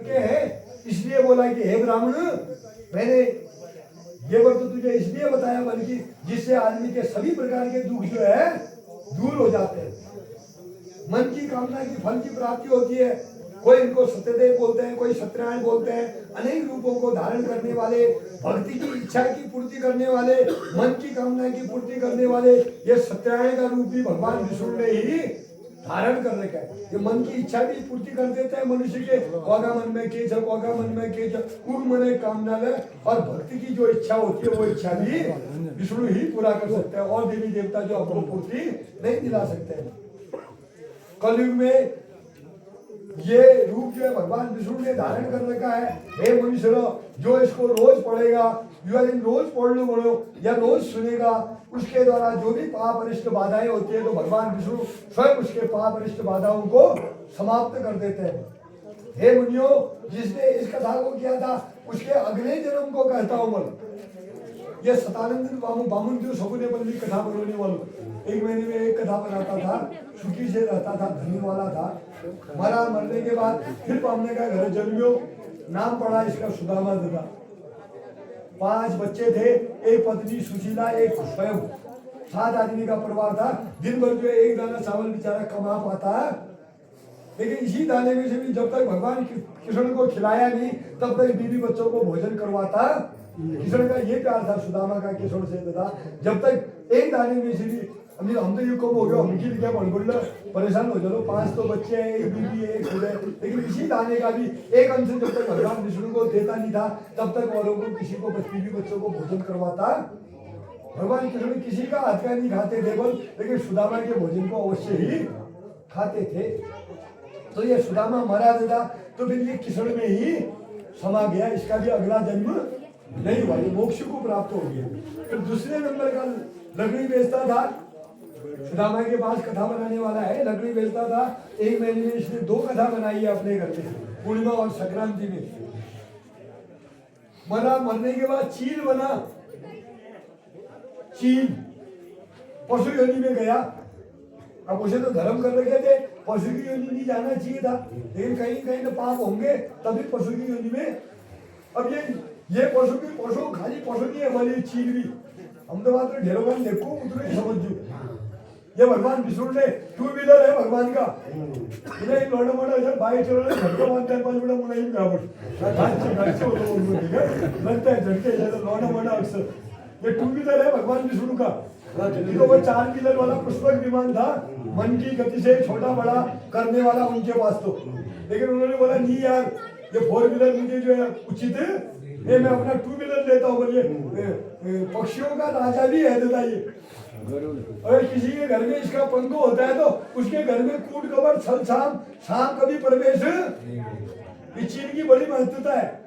के है, इसलिए बोला कि हे ब्राह्मण, मैंने ये वर्त तुझे इसलिए बताया बल्कि जिससे आदमी के सभी प्रकार के दुख जो है दूर हो जाते हैं, मन की कामना की फल की प्राप्ति होती है। कोई इनको सत्यदेव बोलते हैं, कोई सत्यनारायण बोलते हैं, अनेक रूपों को धारण करने वाले, भक्ति की इच्छा की पूर्ति करने वाले, मन की कामना की पूर्ति करने वाले, ये सत्यनारायण का रूप भी भगवान विष्णु ने ही धारण कर रखा है। ये मन की इच्छा भी पूर्ति कर देते हैं मनुष्य के, कोगा मन में केच, कोगा मन में केच, कुल मन कामना है, और भक्ति की जो इच्छा होती है वो इच्छा भी विष्णु ही पूरा कर सकते हैं, और देवी देवता जो आपको पूर्ति नहीं दिला सकते हैं। कलयुग में ये रूप जो है भगवान विष्णु ने धारण कर रखा है। हे मनुष्य, जो इसको रोज पढ़ेगा, रोज पढ़ लो बोलो या रोज सुनेगा, उसके द्वारा जो भी पाप अनिष्ट बाधाएं होती है तो भगवान विष्णु स्वयं उसके पाप अनिष्ट बाधाओं को समाप्त कर देते हैं। हे मुनियो, जिसने इस कथा को किया था उसके अगले जन्म को कहता हूं मैं। ये सतानंद बामुन जो सगुने बल्ली कथा बनने वालों, एक महीने में एक कथा बनाता था, सुखी से रहता था, धनी वाला था। मरने के बाद फिर पामने का घर जन्मियो, नाम पड़ा इसका सुदामा दादा। 5 बच्चे थे, एक पत्नी सुशीला, एक स्वयं, 7 आदमी का परिवार था। दिन भर जो एक दाना चावल बेचारा कमा पाता, लेकिन इसी दाने में से भी जब तक भगवान कृष्ण को खिलाया नहीं तब तक बीवी बच्चों को भोजन करवाता। कृष्ण का ये प्यार था सुदामा का कृष्ण से था, जब तक एक दाने में से भी हम तो ये कब हो गया, उनकी क्या बड़बड़ परेशान हो जाओ, 5 तो बच्चे हैं, एक बीवी है, एक खुद है, लेकिन इसी दाने का भी एक अंश जब तक भगवान विष्णु को देता नहीं था तब तक औरों को किसी को बीवी बच्चों को भोजन करवाता। भगवान कृष्ण किसी का हाथ का नहीं खाते थे बोल, लेकिन सुदामा के भोजन को अवश्य ही खाते थे। तो ये सुदामा मरा था तो फिर ये कृष्ण में ही समा गया, इसका भी अगला जन्म नहीं हुआ, ये मोक्ष को प्राप्त हो गया। फिर दूसरे नंबर का लकड़ी बेचता था, सुदामा के पास कथा बनाने वाला है, लकड़ी बेचता था। एक महीने में इसने 2 कथा बनाई है अपने घर में, पूर्णिमा और संक्रांति में। मरने के बाद चील बना, चील पशु योनि में गया। अब उसे तो धर्म कर रखे थे, पशु की योनि नहीं जाना चाहिए था, लेकिन कहीं कहीं तो पाप होंगे तभी पशु की योनि में। अब ये पशु खाली पशु नहीं है, हमारी चील भी। हम तो मात्र ढेरों का देखो उतने समझो। ये भगवान विष्णु ने 2 व्हीलर है भगवान का, इन्हें लौटा मोटा इधर बाइक चल रहा है, घर को बांधता है 5 मिनट मुना ही लगता है झटके लौटा मोटा अक्सर। ये 2 व्हीलर है भगवान विष्णु का। तो वो 4 व्हीलर वाला पुष्पक विमान था, मन की गति से छोटा बड़ा करने वाला उनके पास तो, लेकिन उन्होंने बोला नहीं यार, ये 4 व्हीलर मुझे जो है उचित है, ये मैं अपना 2 व्हीलर लेता हूँ। बोलिए पक्षियों का राजा भी है दादा ये, अगर किसी के घर में इसका पंख होता है तो उसके घर में कूट कबर छल छाम सांप कभी प्रवेश, इस चीज की बड़ी महत्वता है।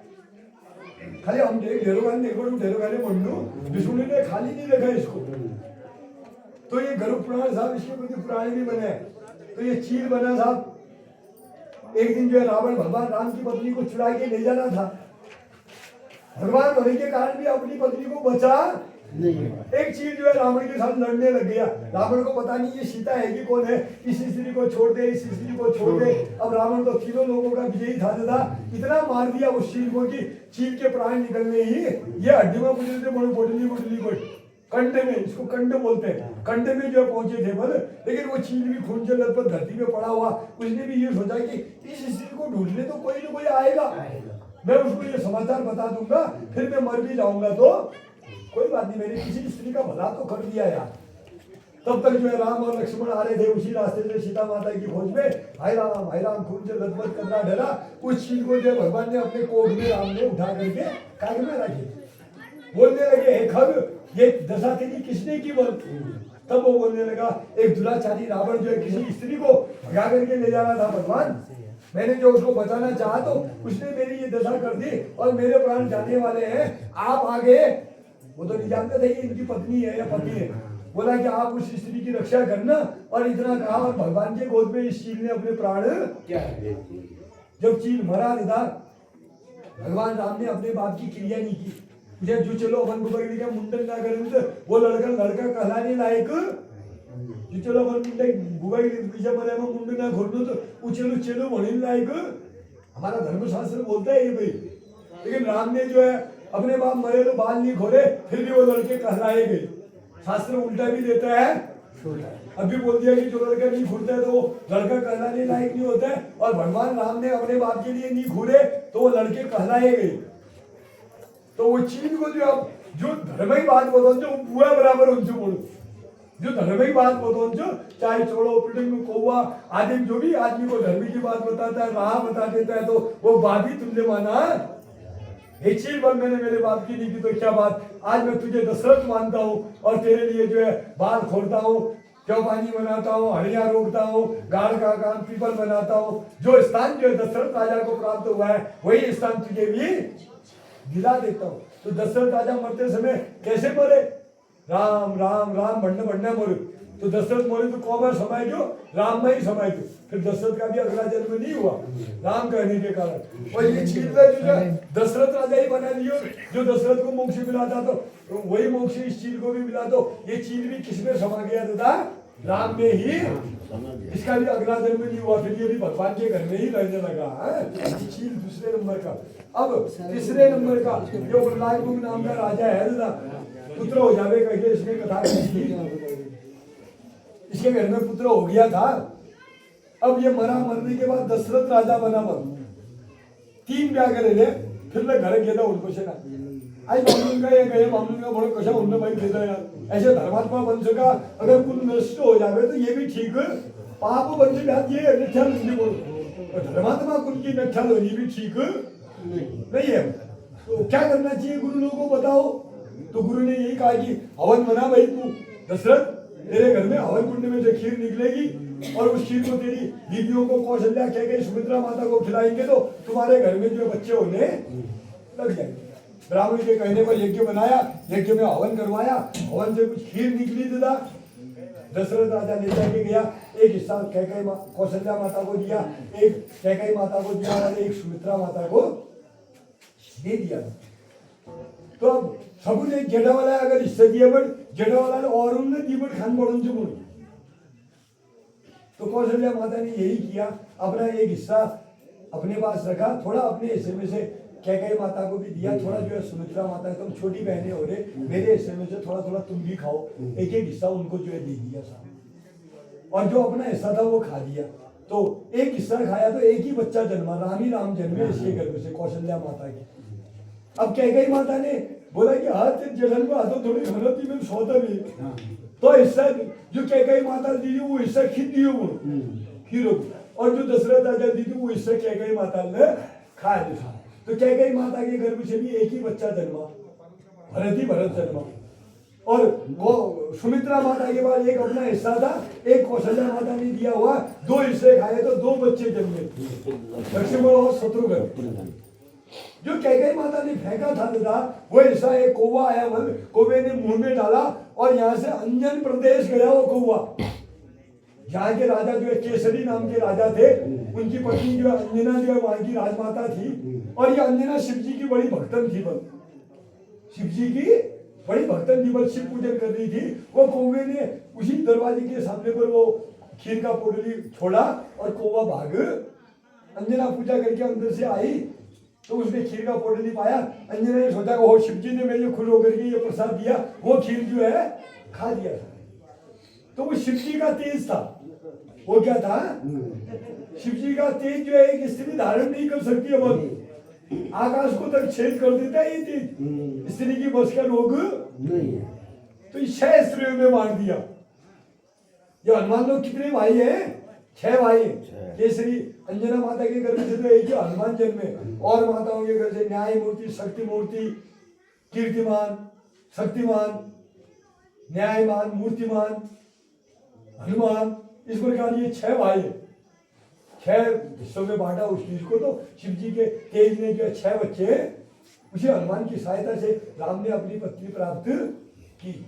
खाली हम ढेरोगाने मंडू विष्णु ने खाली नहीं रखा इसको। तो ये गरुड़ पुराण साहब इसके प्रति पुराने भी बने, तो ये चील बना साहब। एक दिन जो है रावण भगवान राम की पत्नी को चुरा के ले जाना था, भगवान होने के कारण भी अपनी पत्नी को बचा नहीं। एक चील जो है रावण के साथ लड़ने लग गया। रावण को पता नहीं ये सीता है कि कौन है, इस स्त्री को छोड़ दे, इस स्त्री को छोड़ दे। अब रावण तो तीनों लोगों का विजयी था दादा, इतना मार दिया उस चील को कि चील के प्राण निकलने ही ये हड्डी में पूछे थे, बोटली को कंडे में, इसको कंडे बोलते हैं, कंडे में जो पहुंचे थे बोले। लेकिन वो चील भी खून जल पर धरती में पड़ा हुआ, उसने भी ये सोचा कि इस स्त्री को ढूंढने तो कोई ना कोई आएगा, मैं उसको ये समाचार बता दूंगा, फिर मैं मर भी जाऊंगा तो कोई बात नहीं, मैंने किसी स्त्री का भला तो कर दिया यार। तब तक जो है राम और लक्ष्मण आ रहे थे उसी रास्ते से सीता माता की खोज में। भाई राम खून से लथपथ करना डरा। उस चीज को जो भगवान ने अपने कोख में राम ने उठा करके काग में रखी, बोलने लगे हे खग, ये दशा तेरी किसने की बोल। तब वो बोलने लगा, एक दुराचारी रावण जो है किसी स्त्री को भगा करके ले जा रहा था भगवान, मैंने जो उसको बचाना चाहा तो उसने मेरी ये दशा कर दी और मेरे प्राण जाने वाले हैं, आप आगे। वो तो नहीं जानते थे कि इनकी पत्नी है या पति है। बोला कि आप उस स्त्री की रक्षा करना, और इतना कहा और भगवान के गोद में इस चील ने अपने प्राण क्या है। जब चील मरा था, भगवान राम ने अपने बाप की क्रिया नहीं की। मुझे जो चलो अपन बुबई का मुंडन ना करें, वो लड़का कहलाने लायक, जो चलो अपन मुंडे बुबई पीछे मरे मुंडन ना घोड़नो तो उचेलो चेलो म्हणीन लायक हमारा धर्मशास्त्र बोलता है ये भाई, लेकिन राम ने जो है अपने बाप मरे तो बाल नहीं खोले, फिर भी वो लड़के कहलाए गए। शास्त्र उल्टा भी देता है, अभी बोल दिया कि जो लड़का नहीं घूरता है तो वो लड़का कहलाने लायक नहीं होता है, और भगवान राम ने अपने बाप के लिए नहीं घूरे तो वो लड़के कहलाए गए। तो वो चीज को जो अब जो धर्म की बात बोलो जो बुआ बराबर उनसे बोलो, जो धर्म की बात बोलो जो चाहे छोड़ो पिटंग कौवा आदि जो भी आदमी को धर्म की बात बताता है, राह बता देता है, तो वो बाप ही तुमने माना। ये चीज बल मैंने मेरे बाप की नहीं की तो क्या बात, आज मैं तुझे दशरथ मानता हूँ और तेरे लिए जो है बाल खोलता हूँ, चौपानी बनाता हूँ, हड़िया रोकता हूँ, गाड़ का काम पीपल बनाता हूँ। जो स्थान जो है दशरथ राजा को प्राप्त हुआ है वही स्थान तुझे भी दिला देता हूँ। तो दशरथ राजा मरते समय कैसे मरे, राम राम राम बढ़ने बढ़ने मरे। तो दशरथ मरे तो कौन समय जो राम में ही समय जो, फिर दशरथ का भी अगला जन्म नहीं हुआ राम कहने के कारण। और ये चीज जो दशरथ राजा ही बना दियो, जो दशरथ को मोक्ष मिला था तो वही मोक्ष इस चीज को भी मिला, तो ये चीज भी किसमें समा गया दादा, राम में ही। इसका भी अगला जन्म नहीं हुआ, फिर ये भी भगवान के घर में ही रहने लगा। चीज दूसरे नंबर का। अब तीसरे नंबर का जो उल्लायक नाम का राजा है दादा, पुत्र हो जावे कहिए, इसने कथा इसके घर में पुत्र हो गया था। अब ये मरने के बाद दशरथ राजा बना, तीन ब्याह करे थे, फिर मैं घर गया था उनको से ना आज मामून का ये गए मामून का बड़े कशा उनने भाई देता यार, ऐसे धर्मात्मा बन सका अगर कुल नष्ट हो जावे तो ये भी ठीक है, पाप बन से ये नठ्याल नहीं बोलो, धर्मात्मा कुल की नठ्याल होनी भी ठीक नहीं है। तो क्या करना चाहिए गुरु लोगों को बताओ। तो गुरु ने यही कहा कि हवन बना भाई तू दशरथ, तेरे घर में हवन कुंड में से खीर निकलेगी और उस खीर को तेरी बीवियों को कौशल्या कह के सुमित्रा माता को खिलाएंगे तो तुम्हारे घर में जो बच्चे होने लग जाएंगे। ब्राह्मण के कहने पर यज्ञ बनाया, यज्ञ में हवन करवाया, हवन से कुछ खीर निकली दादा। दशरथ राजा ले जाके गया, एक हिस्सा कैकेयी कौशल्या माता को दिया, एक कैकेयी माता को दिया और एक सुमित्रा माता को दे दिया। तो अब सबने जेठा वाला अगर हिस्सा दिया बट जेठा वाला और उन्होंने दी बट खान पड़न से बोल। तो कौशल्या माता ने यही किया, अपना एक हिस्सा अपने पास रखा, थोड़ा अपने हिस्से में से कैकेयी माता को भी दिया, थोड़ा जो है सुमित्रा माता तुम छोटी बहनें हो रहे मेरे हिस्से में से थोड़ा थोड़ा तुम भी खाओ, एक एक हिस्सा उनको जो है दे दिया साहब, और जो अपना हिस्सा था वो खा दिया। तो एक हिस्सा खाया तो एक ही बच्चा जन्मा, राम ही राम जन्मे इसके गर्भ से कौशल्या माता के। अब कैकेयी माता ने बोला कि हाथ जलन को हाथों थोड़ी गलती में सोता भी, तो हिस्सा जो कैकेयी माता दी वो हिस्सा खींच दियो वो खीरो, और जो दशरथ राजा दी थी वो हिस्सा कैकेयी माता ने खा लिया। तो कैकेयी माता के गर्भ से भी एक ही बच्चा जन्मा, भरत ही भरत जन्मा। और वो सुमित्रा माता के बाद एक अपना हिस्सा था, एक कौशल्या माता ने दिया हुआ, दो हिस्से खाए तो दो बच्चे जन्मे, लक्ष्मण और शत्रुघ्न। जो कैकेयी माता ने फेंका था दादा वो हिस्सा एक कौवा आया, वन कौवे ने मुंह में डाला और यहाँ से अंजन प्रदेश गया वो कौवा। यहाँ के राजा जो है केसरी नाम के राजा थे, उनकी पत्नी जो है अंजना जो है वहां की राजमाता थी, और ये अंजना शिव जी की बड़ी भक्तन थी, बल शिव जी की बड़ी भक्तन थी, बल शिव पूजन कर रही थी। वो कौवे ने उसी दरवाजे के सामने पर वो खीर का पोटली छोड़ा और कौवा भाग, अंजना पूजा करके अंदर से आई तो उसने खीर का पोटली पाया, अंजना ने सोचा वो शिव जी ने मेरे खुद होकर के ये प्रसाद दिया, वो खीर जो है खा दिया था। तो वो शिव जी का तेज था, वो क्या था शिव जी का तेज जो है एक स्त्री धारण नहीं कर सकती है, बहुत आकाश को तक छेद कर देता है ये तेज, स्त्री की बस का रोग नहीं है। तो 6 स्त्रियों में मार दिया। ये हनुमान लोग कितने भाई हैं, 6 भाई। केसरी अंजना माता के घर में से तो एक ही हनुमान जन्मे, और माताओं के घर से न्याय मूर्ति, शक्ति मूर्ति, कीर्तिमान, शक्तिमान, न्यायमान, मूर्तिमान, हनुमान, इस प्रकार ये 6 भाई, 6 हिस्सों में बांटा उस चीज को। तो शिव जी के तेज ने जो 6 बच्चे उसी हनुमान की सहायता से राम ने अपनी पत्नी प्राप्त की।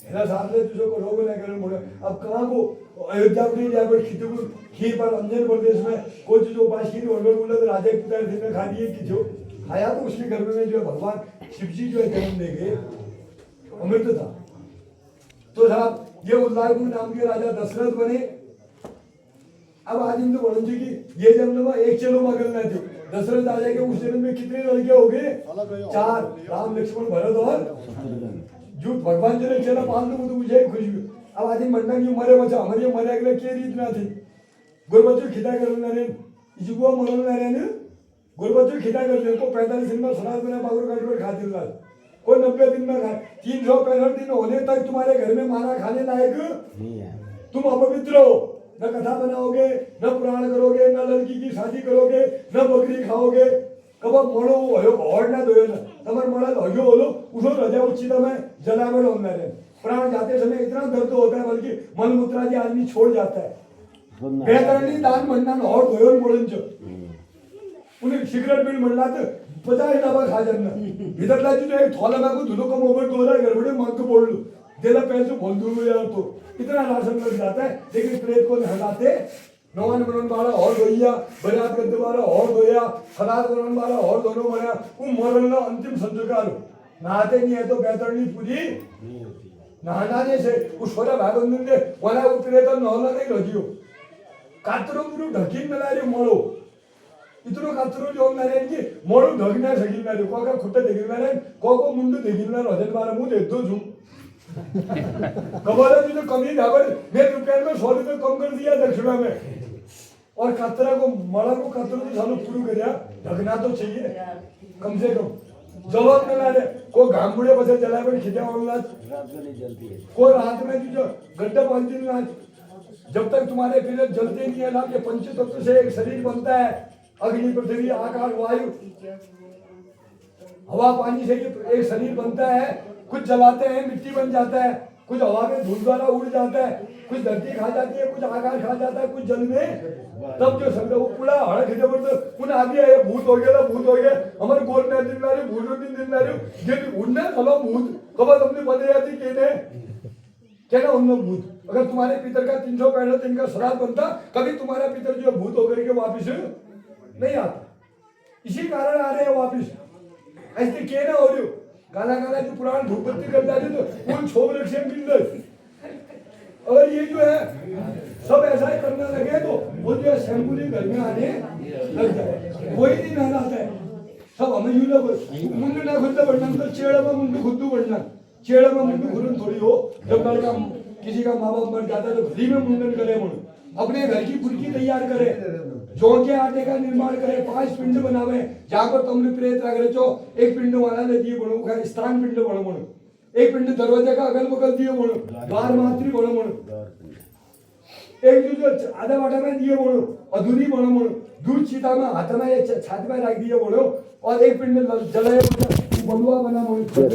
साहब ने तुझे को रोग न करे, अब कहाँ को अयोध्या में जाकर खीर पर अंजन प्रदेश में कुछ जो बाशी बोला तो राजा के पिता ने खा लिए कि जो खाया तो उसके गर्भ में जो है भगवान शिव जी जो है जन्म ले गए, अमृत था। तो साहब ये उल्लायक नाम के राजा दशरथ बने। अब आज तो बोलो जी कि ये जन्म एक चलो मगल न थे, दशरथ राजा के उस जन्म में कितने लड़के हो गए? 4, राम लक्ष्मण भरत और जो भगवान जी ने चला पाल दो तो मुझे खुशी। अब आदि मंडा की मरे बचा हमारे मरे अगले के रीत ना थी गुरबचू खिदा कर लेने जुगो मरल लेने गुरबचू खिदा कर ले को 45 दिन में सलाद बना बागर काट खाती लाल कोई 90 दिन में खाए 365 दिन होने तक तुम्हारे घर में माना खाने लायक नहीं है। तुम अपवित्र हो, न कथा बनाओगे, न पुराण करोगे, न लड़की की शादी करोगे, न बकरी खाओगे। कब मणो होड़ ना दो ना तमर मणल होयो बोलो उठो रजा उच्ची में जलावट होना है। प्राण जाते समय इतना दर्द होता है बल्कि मलमूत्र आदि आदमी छोड़ जाता है। बेहतरनी दान म्हणना होड़ धोयोन बोलंच उन्हें सिगरेट बिल म्हणला तर 50 डबा खा जाना इधरला जो एक थोला में को धुलो का मोबाइल डोरा गड़बड़े मंग बोल लू देला पैसे बोल दूंगा यार तो इतना राशन लग जाता है। लेकिन प्रेत को नहलाते नवान बनन वाला और धोइया बरात करने वाला और धोया सलाद बनन वाला और दोनों बना वो मरल ना अंतिम संस्कार नहाते नहीं है तो बेहतरनी पूरी नहाने से उस छोरा भाई बंधु ने वाला वो प्रेत नहला नहीं रजियो कातरो पूरो ढकीन में लारे मरो इतनो कातरो जो नारे की मरो ढकना सकिन नारे को का खुट्टा देखिन नारे को मुंडू देखिन नारे हजन बारा मुंह देतो छु कबाला जी ने कमी धावर मैं रुपये में 100 रुपये कम कर दिया दक्षिणा में और कातरा को मड़ा को कातरो तो सालों पूरू कर ढकना तो चाहिए कम से कम जवाब में लारे को घामबुड़े बसे जलाए पर खिंचा ऑनलाइन रात में नहीं जलती है को रात में जो गड्ढा बांधती नहीं जब तक तुम्हारे फिर जलते नहीं है ना ये पंचतत्व से एक शरीर बनता है अग्नि पृथ्वी आकाश वायु हवा पानी से एक शरीर बनता है। कुछ जलाते हैं मिट्टी बन जाता है, कुछ हवा में धूल द्वारा उड़ जाता है, कुछ धरती खा जाती है, कुछ आकाश खा जाता है, कुछ जल में तब जो शब्द वो पूरा हड़ा खिंचे पड़ते उन्हें आगे आए भूत हो गया हमारे गोल में दिन ला रहे भूत दिन ला रहे ये उड़ने चलो भूत कब अपनी बदले जाती कहना उन भूत अगर तुम्हारे पितर का 365 दिन का श्राद्ध बनता कभी तुम्हारा पितर जो भूत होकर के वापिस नहीं आता। इसी कारण आ रहे हैं वापिस ऐसे कहना हो रही गाना गाना जो पुराण धूप बत्ती कर जाते तो उन छोड़ रखे मिल गए और ये जो है सब ऐसा ही करने लगे तो वो जो है शैम्पुली घर में आने लग जाए वही नहीं नहलाता है सब हमें यूं ना मुंडू ना खुद बढ़ना तो चेड़ा में मुंडू खुद बढ़ना चेड़ा में मुंडू खुद थोड़ी हो जब लड़का किसी का माँ बाप मर जाता है तो घरी में मुंडन करे अपने घर की फुल्की तैयार करे जौ के आटे का निर्माण करे 5 पिंड बनावे जहाँ पर तुमने प्रेत रख रहे एक पिंड वाला ने दिए बनो स्थान पिंड बनो बनो एक पिंड दरवाजे का अगल बगल दिए बनो द्वार मात्री बनो बनो एक जो आधा वाटा में दिए बनो अधूरी बनो बनो दूध चीता में हाथ में छाती में रख दिए बनो और एक पिंड जलाए बलुआ बना बनो।